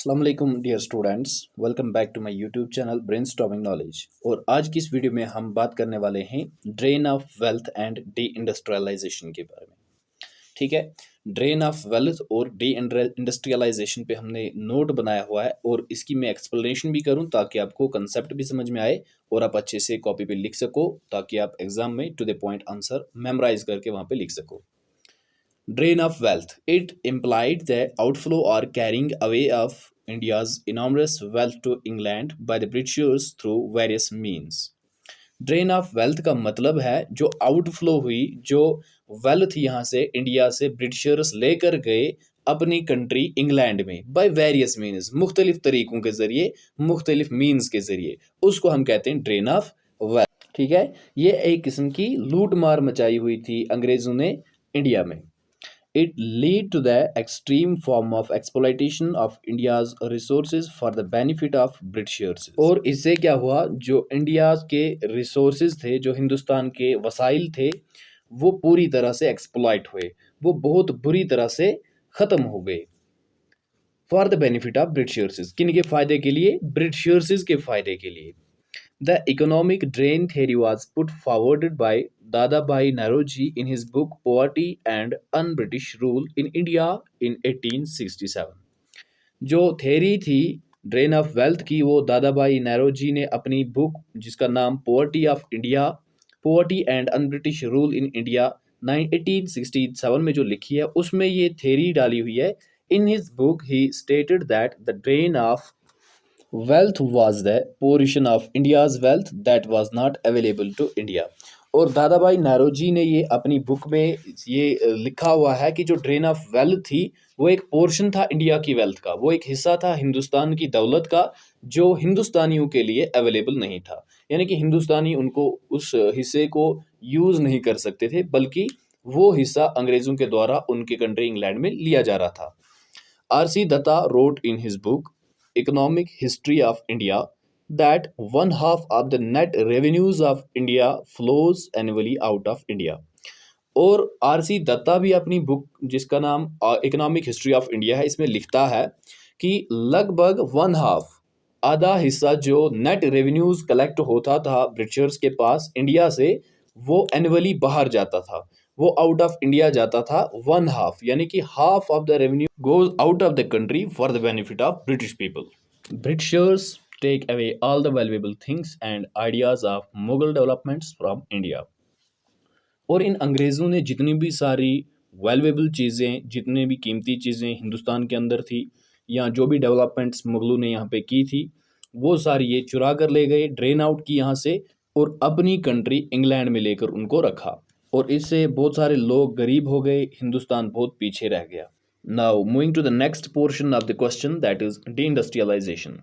अस्सलाम वालेकुम dear students, welcome back to my YouTube channel Brainstorming Knowledge. और आज की इस वीडियो में हम बात करने वाले हैं drain of wealth and deindustrialization के बारे में। ठीक है, ड्रेन ऑफ वेल्थ और डी इंडस्ट्रियलाइजेशन पे हमने नोट बनाया हुआ है और इसकी मैं एक्सप्लेनेशन भी करूं ताकि आपको कंसेप्ट भी समझ में आए और आप अच्छे से कॉपी पे लिख सको ताकि आप एग्जाम में to the point answer memorize करके वहां पे लिख सको। Drain of wealth. It implied the outflow or carrying away of India's enormous wealth to England by the Britishers through various means. Drain of wealth का मतलब है जो आउटफ्लो हुई, जो वेल्थ यहाँ से इंडिया से ब्रिटिशर्स लेकर गए अपनी कंट्री इंग्लैंड में बाय वेरियस मीन्स, मुख्तलिफ तरीकों के जरिए, मुख्तलिफ मीन्स के जरिए, उसको हम कहते हैं ड्रेन ऑफ वेल्थ। ठीक है, ये एक किस्म की लूट मार मचाई हुई थी अंग्रेजों ने इंडिया में। It led to the extreme form of exploitation of India's resources for the benefit of Britishers। और इससे क्या हुआ, जो इंडिया के रिसोर्सेज थे, जो हिंदुस्तान के वसाइल थे, वो पूरी तरह से एक्सप्लॉइट हुए, वो बहुत बुरी तरह से ख़त्म हो गए। For the benefit of Britishers, किन के फ़ायदे के लिए? ब्रिटिशर्स के फ़ायदे के लिए। The economic drain theory was put forward by Dadabhai Naoroji in his book Poverty and Un-British Rule in India in 1867। जो थेरी थी ड्रेन ऑफ वेल्थ की, वो दादाभाई नौरोजी ने अपनी बुक जिसका नाम poverty of India, poverty and un British rule in India 1867 में जो लिखी है, उसमें ये थेरी डाली हुई है। In his book he stated that the drain of wealth was the portion of India's wealth that was not available to India। और दादाभाई नौरोजी ने ये अपनी बुक में ये लिखा हुआ है कि जो ड्रेन ऑफ वेल्थ थी वो एक पोर्शन था इंडिया की वेल्थ का, वो एक हिस्सा था हिंदुस्तान की दौलत का जो हिंदुस्तानियों के लिए अवेलेबल नहीं था। यानी कि हिंदुस्तानी उनको उस हिस्से को यूज़ नहीं कर सकते थे, बल्कि वो हिस्सा अंग्रेज़ों के द्वारा उनके कंट्री इंग्लैंड में लिया जा रहा था। R.C. Datta wrote in his book Economic History of India that one half of the net revenues of India flows annually out of India। और R.C. दत्ता भी अपनी बुक जिसका नाम इकोनॉमिक हिस्ट्री ऑफ इंडिया है, इसमें लिखता है कि लगभग वन हाफ, आधा हिस्सा जो नेट रेवेन्यूज कलेक्ट होता था ब्रिटिशर्स के पास इंडिया से, वो एनुअली बाहर जाता था, वो आउट ऑफ इंडिया जाता था। वन हाफ यानी कि half of the revenue goes out of the country for the benefit of British people। Britishers take away all the valuable things and ideas of Mughal developments from India। और इन अंग्रेज़ों ने जितनी भी सारी valuable चीज़ें, जितने भी कीमती चीज़ें हिंदुस्तान के अंदर थी, या जो भी डेवलपमेंट्स मुगलों ने यहाँ पे की थी, वो सारी ये चुरा कर ले गए, ड्रेन आउट की यहाँ से, और अपनी कंट्री इंग्लैंड में लेकर उनको रखा। और इससे बहुत सारे लोग गरीब हो गए, हिंदुस्तान बहुत पीछे रह गया। Now moving to the next portion of the question, that is deindustrialization.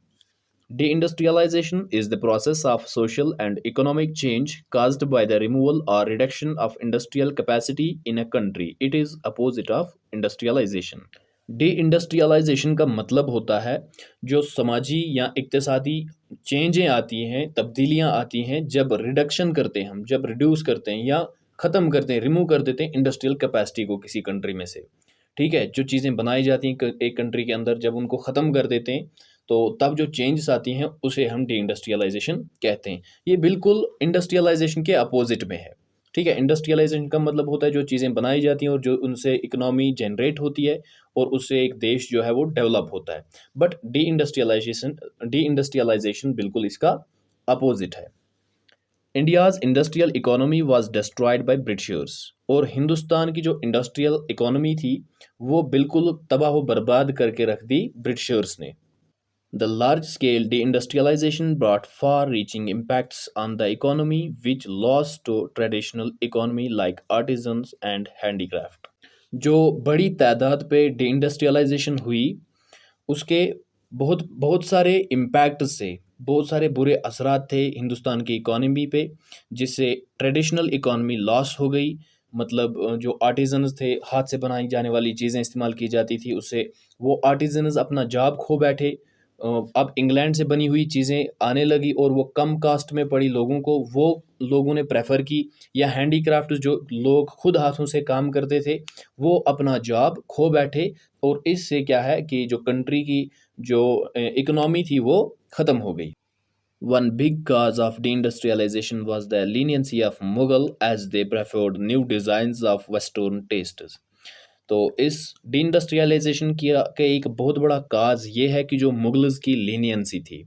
Deindustrialization is the process of social and economic change caused by the removal or reduction of industrial capacity in a country। It is opposite of industrialization। Deindustrialization का मतलब होता है जो समाजी या इक्तिसादी चेंजें आती हैं, तब्दीलियां आती हैं, जब रिडक्शन करते हैं हम, जब रिड्यूस करते हैं या ख़त्म करते हैं, रिमूव कर देते हैं इंडस्ट्रियल कैपेसिटी को किसी कंट्री में से। ठीक है, जो चीज़ें बनाई जाती हैं एक कंट्री के अंदर, जब उनको ख़त्म कर देते हैं तो तब जो चेंजेस आती हैं उसे हम डी इंडस्ट्रियलाइजेशन कहते हैं। ये बिल्कुल इंडस्ट्रियलाइजेशन के अपोजिट में है। ठीक है, इंडस्ट्रियलाइजेशन का मतलब होता है जो चीज़ें बनाई जाती हैं और जो उनसे इकोनॉमी जनरेट होती है और उससे एक देश जो है वो डेवलप होता है। बट डी इंडस्ट्रियलाइजेशन बिल्कुल इसका अपोजिट है। India's industrial economy was destroyed by Britishers. और हिंदुस्तान की जो इंडस्ट्रियल इकोनॉमी थी वो बिल्कुल तबाह बर्बाद करके रख दी ब्रिटिशर्स ने। The large-scale deindustrialization brought far-reaching impacts on the economy, which lost to traditional economy like artisans and handicraft। जो बड़ी तादाद पे deindustrialization हुई, उसके बहुत बहुत सारे इम्पैक्ट से, बहुत सारे बुरे असरात थे हिंदुस्तान की इकोनॉमी पे, जिससे ट्रेडिशनल इकोनॉमी लॉस हो गई। मतलब जो आर्टिजन्स थे, हाथ से बनाई जाने वाली चीज़ें इस्तेमाल की जाती थी, उससे वो आर्टिजन्स अपना जॉब खो बैठे। अब इंग्लैंड से बनी हुई चीज़ें आने लगी और वो कम कास्ट में पड़ी लोगों को वो लोगों ने प्रेफर की, या हैंडीक्राफ्ट जो लोग खुद हाथों से काम करते थे वो अपना जॉब खो बैठे। और इससे क्या है कि जो कंट्री की जो इकोनॉमी थी वो ख़त्म हो गई। One big cause of deindustrialization was the leniency of Mughal as they preferred new designs of Western tastes. तो इस डीइंडस्ट्रियलाइजेशन की का एक बहुत बड़ा काज ये है कि जो मुगल्स की लीनियंसी थी,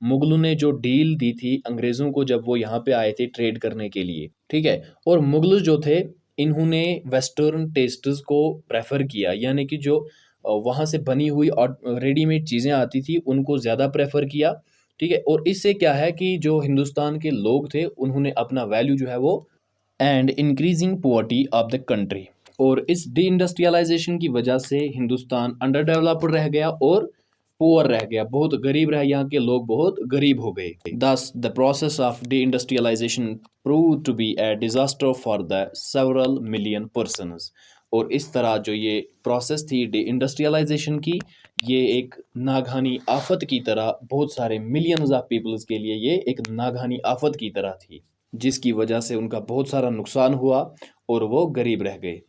मुगलों ने जो डील दी थी अंग्रेज़ों को जब वो यहाँ पे आए थे ट्रेड करने के लिए, ठीक है। और मुगल जो थे इन्होंने वेस्टर्न टेस्ट्स को प्रेफर किया, यानी कि जो वहाँ से बनी हुई और रेडीमेड चीज़ें आती थी उनको ज़्यादा प्रेफर किया, ठीक है। और इससे क्या है कि जो हिंदुस्तान के लोग थे उन्होंने अपना वैल्यू जो है वो and increasing poverty of the country, और इस डी इंडस्ट्रियलाइजेशन की वजह से हिंदुस्तान अंडर डेवलप्ड रह गया और पुअर रह गया, बहुत गरीब रह, यहाँ के लोग बहुत गरीब हो गए। Thus the process of deindustrialization prove to be a disaster for the several million persons. और इस तरह जो ये प्रोसेस थी डी इंडस्ट्रियलाइजेशन की, ये एक नागहानी आफत की तरह बहुत सारे मिलियंस ऑफ पीपल्स के लिए ये एक नागहानी आफत की तरह थी, जिसकी वजह से उनका बहुत सारा नुकसान हुआ और वो गरीब रह गए।